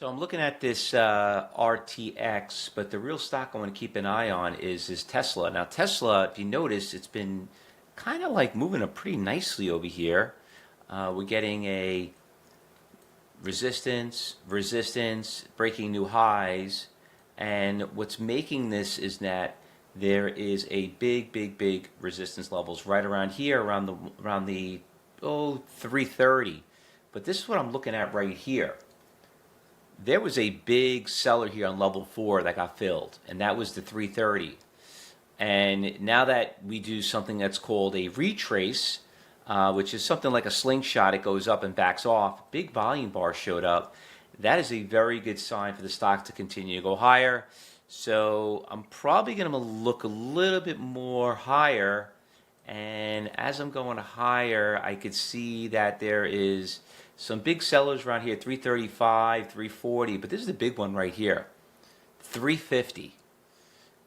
So I'm looking at this RTX, but the real stock I want to keep an eye on is Tesla. Now Tesla, if you notice, it's been kind of like moving up pretty nicely over here. We're getting a resistance, breaking new highs, and what's making this is that there is a big resistance levels right around here, around the 330. But this is what I'm looking at right here. There was a big seller here on level 4 that got filled, and that was the 330. And now that we do something that's called a retrace, which is something like a slingshot, it goes up and backs off, big volume bar showed up. That is a very good sign for the stock to continue to go higher. So I'm probably going to look a little bit more higher. And as I'm going higher, I could see that there is some big sellers around here, 335, 340, but this is the big one right here, 350.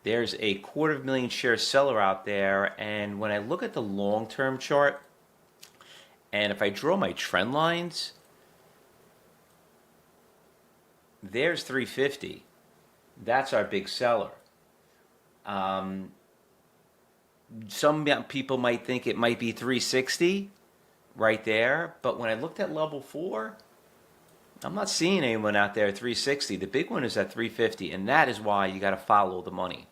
There's a 250,000 share seller out there, and when I look at the long-term chart, and if I draw my trend lines, there's 350. That's our big seller. Some people might think it might be 360 right there, but when I looked at level 4, I'm not seeing anyone out there at 360. The big one is at 350, and that is why you got to follow the money.